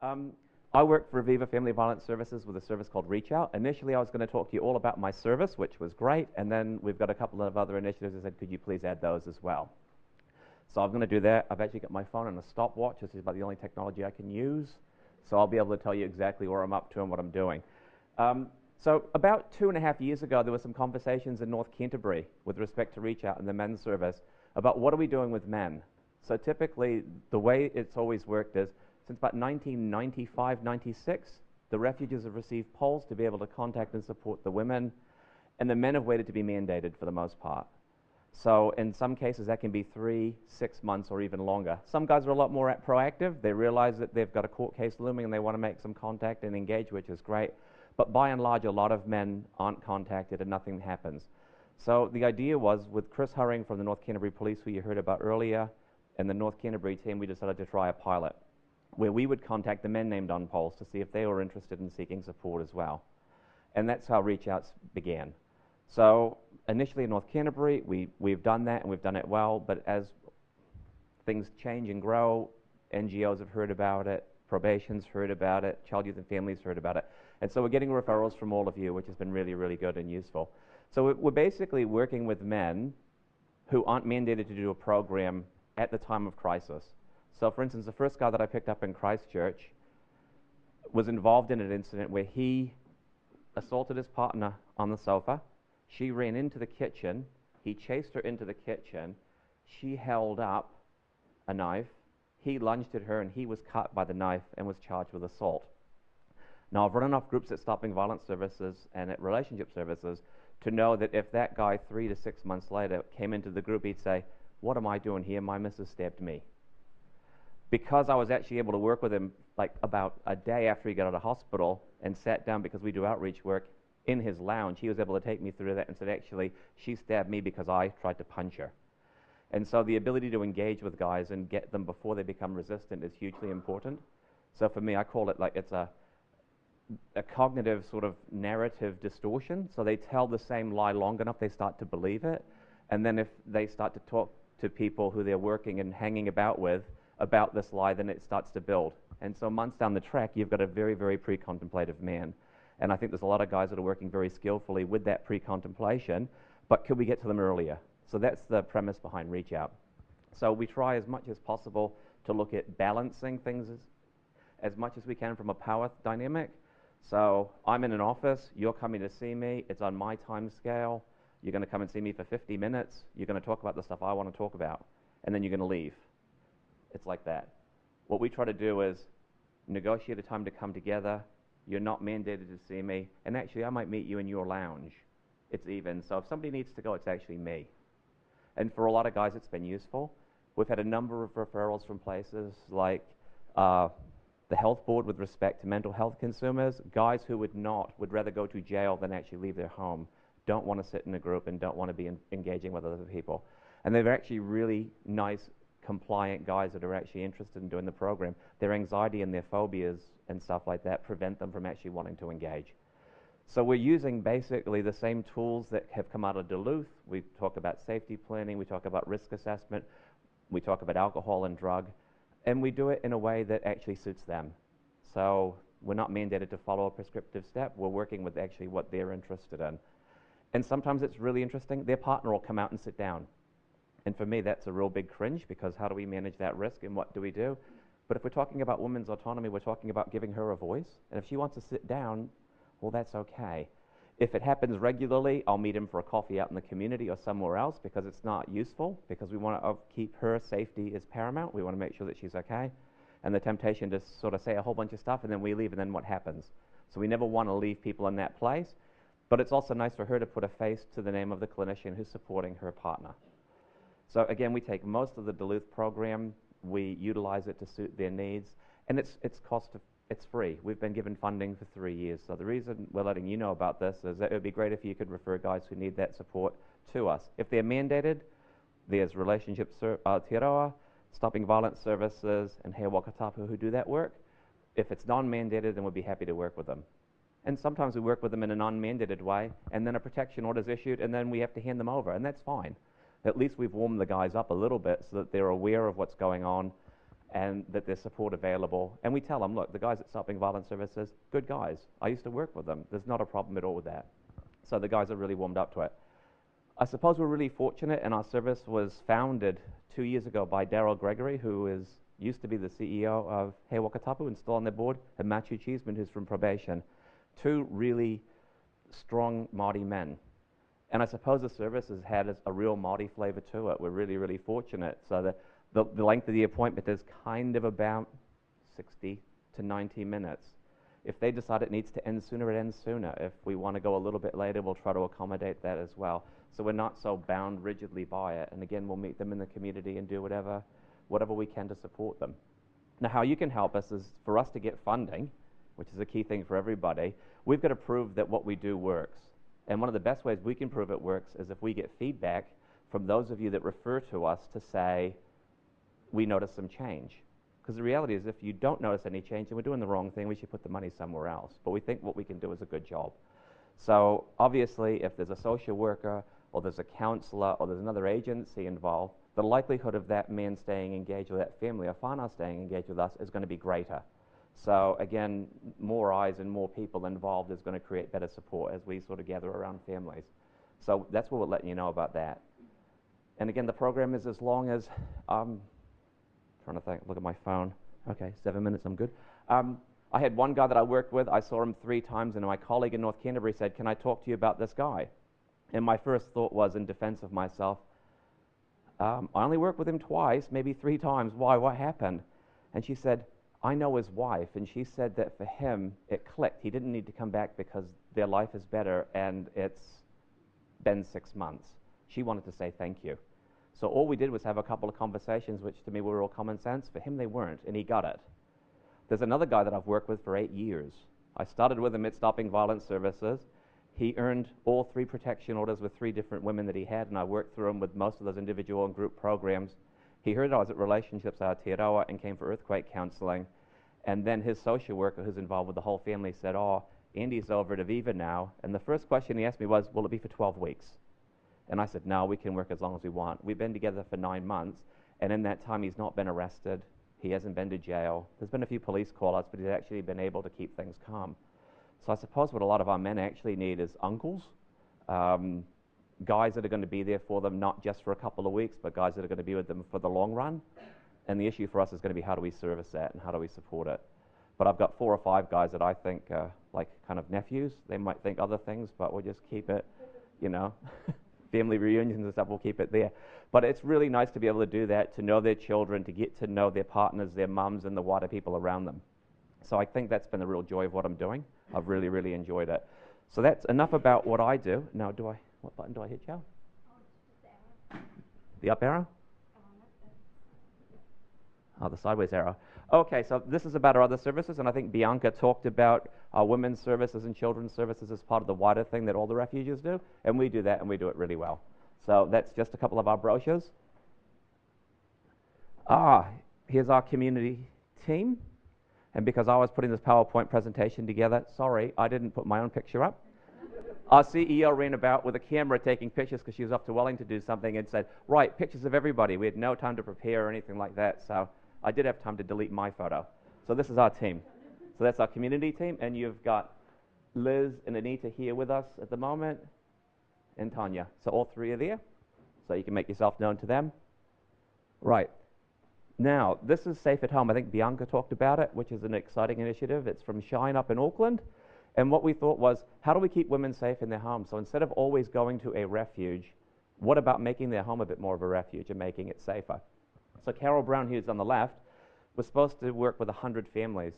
Um, I work for Aviva Family Violence Services with a service called ReachOut. Initially, I was going to talk to you all about my service, which was great, and then we've got a couple of other initiatives. I said, could you please add those as well? So I'm going to do that. I've actually got my phone and a stopwatch. This is about the only technology I can use. So I'll be able to tell you exactly where I'm up to and what I'm doing. So about 2.5 years ago, there were some conversations in North Canterbury with respect to ReachOut and the men's service about what are we doing with men. So typically, the way it's always worked is, since about 1995, 96, the refuges have received polls to be able to contact and support the women, and the men have waited to be mandated for the most part. So in some cases, that can be 3, 6 months, or even longer. Some guys are a lot more proactive. They realize that they've got a court case looming and they want to make some contact and engage, which is great. But by and large, a lot of men aren't contacted and nothing happens. So the idea was, with Chris Hurring from the North Canterbury Police, who you heard about earlier, and the North Canterbury team, we decided to try a pilot where we would contact the men named on polls to see if they were interested in seeking support as well. And that's how ReachOut began. So initially in North Canterbury, we've done that and we've done it well, but as things change and grow, NGOs have heard about it, probation's heard about it, Child, Youth and Families heard about it. And so we're getting referrals from all of you, which has been really, really good and useful. So we're basically working with men who aren't mandated to do a program at the time of crisis. So for instance, the first guy that I picked up in Christchurch was involved in an incident where he assaulted his partner on the sofa. She ran into the kitchen. He chased her into the kitchen. She held up a knife. He lunged at her and he was cut by the knife and was charged with assault. Now, I've run enough groups at Stopping Violence Services and at Relationship Services to know that if that guy 3 to 6 months later came into the group, he'd say, what am I doing here? My missus stabbed me. Because I was actually able to work with him like about a day after he got out of hospital and sat down, because we do outreach work, in his lounge, he was able to take me through that and said, actually, she stabbed me because I tried to punch her. And so the ability to engage with guys and get them before they become resistant is hugely important. So for me, I call it like it's a cognitive sort of narrative distortion. So they tell the same lie long enough, they start to believe it. And then if they start to talk to people who they're working and hanging about with about this lie, then it starts to build. And so months down the track, you've got a very, very pre-contemplative man. And I think there's a lot of guys that are working very skillfully with that pre-contemplation, but could we get to them earlier? So that's the premise behind ReachOut. So we try as much as possible to look at balancing things as much as we can from a power dynamic. So I'm in an office, you're coming to see me, it's on my time scale, you're going to come and see me for 50 minutes, you're going to talk about the stuff I want to talk about, and then you're going to leave. It's like that. What we try to do is negotiate a time to come together. You're not mandated to see me, and actually I might meet you in your lounge. It's even. So if somebody needs to go, it's actually me. And for a lot of guys, it's been useful. We've had a number of referrals from places like the health board with respect to mental health consumers. Guys who would rather go to jail than actually leave their home, don't want to sit in a group and don't want to be engaging with other people. And they're actually really nice, compliant guys that are actually interested in doing the program. Their anxiety and their phobias and stuff like that prevent them from actually wanting to engage. So we're using basically the same tools that have come out of Duluth. We talk about safety planning, we talk about risk assessment, we talk about alcohol and drug, and we do it in a way that actually suits them. So we're not mandated to follow a prescriptive step. We're working with actually what they're interested in. And sometimes it's really interesting. Their partner will come out and sit down. And for me, that's a real big cringe, because how do we manage that risk and what do we do? But if we're talking about women's autonomy, we're talking about giving her a voice. And if she wants to sit down, well, that's okay. If it happens regularly, I'll meet him for a coffee out in the community or somewhere else, because it's not useful, because we want to keep her safety as paramount. We want to make sure that she's okay. And the temptation to sort of say a whole bunch of stuff and then we leave, and then what happens? So we never want to leave people in that place. But it's also nice for her to put a face to the name of the clinician who's supporting her partner. So again, we take most of the Duluth program, we utilize it to suit their needs, and it's free. We've been given funding for 3 years. So the reason we're letting you know about this is that it would be great if you could refer guys who need that support to us. If they're mandated, there's Relationship Aotearoa, Stopping Violence Services, and He Wakatapu who do that work. If it's non-mandated, then we'd be happy to work with them. And sometimes we work with them in a non-mandated way, and then a protection order is issued, and then we have to hand them over, and that's fine. At least we've warmed the guys up a little bit so that they're aware of what's going on, and that there's support available. And we tell them, look, the guys at Stopping Violence Services, good guys. I used to work with them. There's not a problem at all with that. So the guys are really warmed up to it. I suppose we're really fortunate, and our service was founded 2 years ago by Daryl Gregory, who used to be the CEO of He Wakatapu and still on their board, and Matthew Cheeseman, who's from probation. Two really strong Māori men. And I suppose the service has had a real Māori flavor to it. We're really, really fortunate. So the length of the appointment is kind of about 60 to 90 minutes. If they decide it needs to end sooner, it ends sooner. If we want to go a little bit later, we'll try to accommodate that as well. So we're not so bound rigidly by it. And again, we'll meet them in the community and do whatever we can to support them. Now, how you can help us is for us to get funding, which is a key thing for everybody. We've got to prove that what we do works. And one of the best ways we can prove it works is if we get feedback from those of you that refer to us to say, we notice some change. Because the reality is if you don't notice any change and we're doing the wrong thing, we should put the money somewhere else. But we think what we can do is a good job. So obviously, if there's a social worker or there's a counselor or there's another agency involved, the likelihood of that man staying engaged with that family or whānau staying engaged with us is going to be greater. So again, more eyes and more people involved is going to create better support as we sort of gather around families. So that's what we're letting you know about that. And again, the program is as long as, trying to think, look at my phone. Okay, 7 minutes, I'm good. I had one guy that I worked with, I saw him 3 times, and my colleague in North Canterbury said, can I talk to you about this guy? And my first thought was, in defense of myself, I only worked with him twice, maybe 3 times. Why? What happened? And she said, I know his wife, and she said that for him, it clicked. He didn't need to come back because their life is better, and it's been 6 months. She wanted to say thank you. So all we did was have a couple of conversations, which to me were all common sense. For him, they weren't, and he got it. There's another guy that I've worked with for 8 years. I started with him at Stopping Violence Services. He earned all 3 protection orders with 3 different women that he had, and I worked through him with most of those individual and group programs. He heard I was at Relationships Aotearoa and came for earthquake counseling. And then his social worker, who's involved with the whole family, said, oh, Andy's over at Aviva now. And the first question he asked me was, will it be for 12 weeks? And I said, no, we can work as long as we want. We've been together for 9 months, and in that time, he's not been arrested. He hasn't been to jail. There's been a few police call-outs, but he's actually been able to keep things calm. So I suppose what a lot of our men actually need is uncles, guys that are going to be there for them, not just for a couple of weeks, but guys that are going to be with them for the long run. And the issue for us is going to be how do we service that and how do we support it. But I've got 4 or 5 guys that I think like kind of nephews. They might think other things, but we'll just keep it, you know, family reunions and stuff, we'll keep it there. But it's really nice to be able to do that, to know their children, to get to know their partners, their mums, and the wider people around them. So I think that's been the real joy of what I'm doing. I've really, really enjoyed it. So that's enough about what I do. Now, what button do I hit, Joe? The up arrow? Oh, the sideways arrow. Okay, so this is about our other services, and I think Bianca talked about our women's services and children's services as part of the wider thing that all the refuges do, and we do that, and we do it really well. So that's just a couple of our brochures. Here's our community team, and because I was putting this PowerPoint presentation together, sorry, I didn't put my own picture up. Our CEO ran about with a camera taking pictures because she was off to Wellington to do something and said, right, pictures of everybody. We had no time to prepare or anything like that, so I did have time to delete my photo. So this is our team. So that's our community team, and you've got Liz and Anita here with us at the moment, and Tanya. So all 3 are there, so you can make yourself known to them. Right. Now, this is Safe at Home. I think Bianca talked about it, which is an exciting initiative. It's from Shine up in Auckland. And what we thought was, how do we keep women safe in their homes? So instead of always going to a refuge, what about making their home a bit more of a refuge and making it safer? So Carol Brown, who's on the left, was supposed to work with 100 families.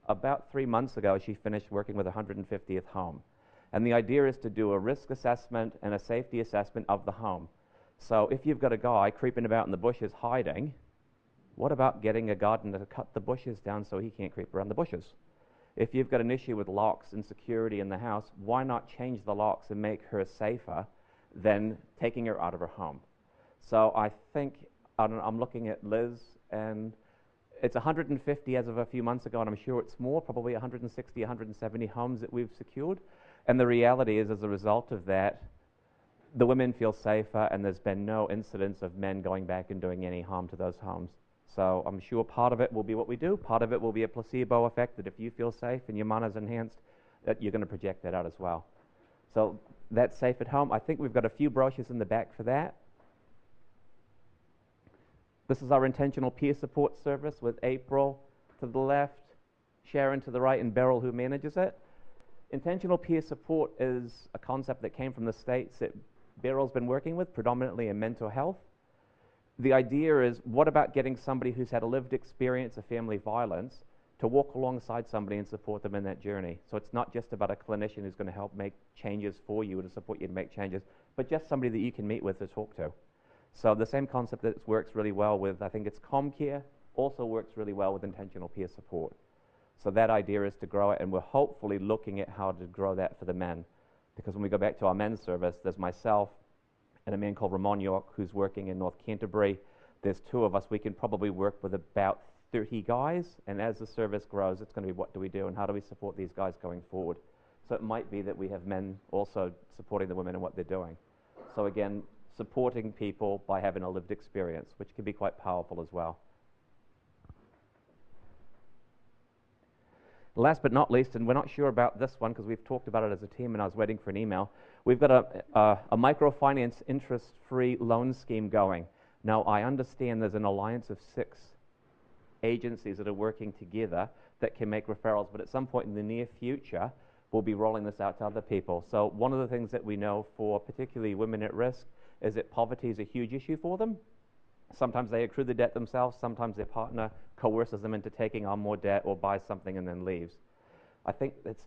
About 3 months ago, she finished working with 150th home. And the idea is to do a risk assessment and a safety assessment of the home. So if you've got a guy creeping about in the bushes hiding, what about getting a gardener to cut the bushes down so he can't creep around the bushes? If you've got an issue with locks and security in the house, why not change the locks and make her safer than taking her out of her home? So I think, I'm looking at Liz, and it's 150 as of a few months ago, and I'm sure it's more, probably 160, 170 homes that we've secured. And the reality is, as a result of that, the women feel safer, and there's been no incidents of men going back and doing any harm to those homes. So I'm sure part of it will be what we do. Part of it will be a placebo effect that if you feel safe and your mana's enhanced, that you're going to project that out as well. So that's safe at home. I think we've got a few brochures in the back for that. This is our intentional peer support service with April to the left, Sharon to the right, and Beryl, who manages it. Intentional peer support is a concept that came from the States that Beryl's been working with, predominantly in mental health. The idea is, what about getting somebody who's had a lived experience of family violence to walk alongside somebody and support them in that journey? So it's not just about a clinician who's going to help make changes for you or to support you to make changes, but just somebody that you can meet with to talk to. So the same concept that works really well with, I think it's ComCare, also works really well with intentional peer support. So that idea is to grow it, and we're hopefully looking at how to grow that for the men. Because when we go back to our men's service, there's myself and a man called Ramon York who's working in North Canterbury. There's two of us. We can probably work with about 30 guys, and as the service grows, it's going to be what do we do and how do we support these guys going forward. So it might be that we have men also supporting the women in what they're doing. So again, supporting people by having a lived experience, which can be quite powerful as well. Last but not least, and we're not sure about this one because we've talked about it as a team and I was waiting for an email, we've got a microfinance interest-free loan scheme going. Now, I understand there's an alliance of 6 agencies that are working together that can make referrals, but at some point in the near future, we'll be rolling this out to other people. So one of the things that we know for particularly women at risk is that poverty is a huge issue for them. Sometimes they accrue the debt themselves, sometimes their partner coerces them into taking on more debt or buys something and then leaves. I think it's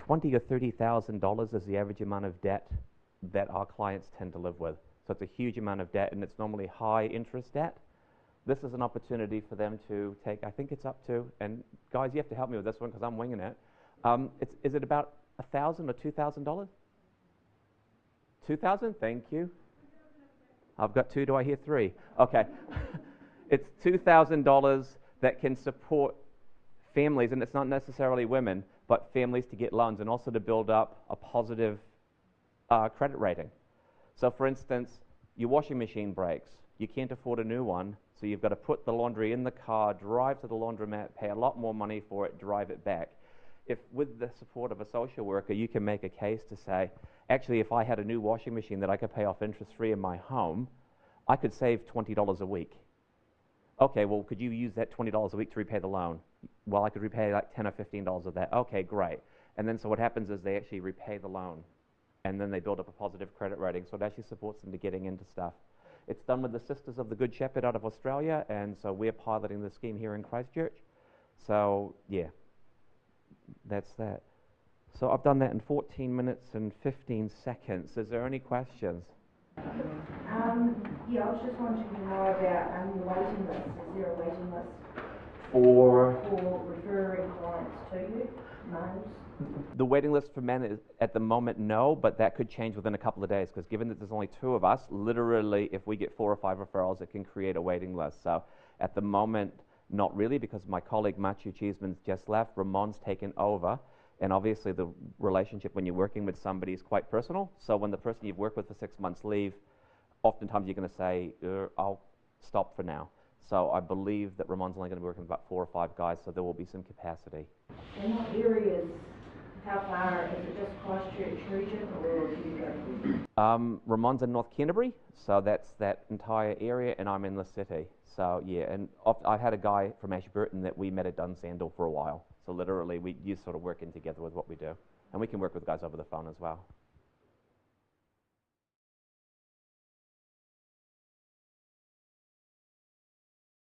$20,000 or $30,000 is the average amount of debt that our clients tend to live with. So it's a huge amount of debt, and it's normally high interest debt. This is an opportunity for them to take, I think it's up to, and guys, you have to help me with this one because I'm winging it. Is it about $1,000 or $2,000? 2,000? Thank you. I've got 2. Do I hear 3? Okay. It's $2,000 that can support families, and it's not necessarily women, but families to get loans and also to build up a positive credit rating. So for instance, your washing machine breaks. You can't afford a new one, so you've got to put the laundry in the car, drive to the laundromat, pay a lot more money for it, drive it back. If with the support of a social worker, you can make a case to say, actually, if I had a new washing machine that I could pay off interest-free in my home, I could save $20 a week. Okay, well, could you use that $20 a week to repay the loan? Well, I could repay like $10 or $15 of that. Okay, great. And then so what happens is they actually repay the loan, and then they build up a positive credit rating, so it actually supports them to getting into stuff. It's done with the Sisters of the Good Shepherd out of Australia, and so we're piloting the scheme here in Christchurch. So, yeah, that's that. So I've done that in 14 minutes and 15 seconds. Is there any questions? Yeah, I was just wanting to know about the waiting list. Is there a waiting list for referring clients to you, males? The waiting list for men is, at the moment, no, but that could change within a couple of days because given that there's only 2 of us, literally if we get 4 or 5 referrals, it can create a waiting list. So at the moment, not really, because my colleague Matthew Cheeseman's just left, Ramon's taken over, and obviously the relationship when you're working with somebody is quite personal. So when the person you've worked with for 6 months leave, oftentimes you're going to say, I'll stop for now. So I believe that Ramon's only going to be working with about 4 or 5 guys, so there will be some capacity. In what areas, how far, is it just Christchurch region or where do you go? Ramon's in North Canterbury, so that's that entire area, and I'm in the city. So yeah, and I had a guy from Ashburton that we met at Dunsandel for a while. So literally, we use sort of working together with what we do. And we can work with guys over the phone as well.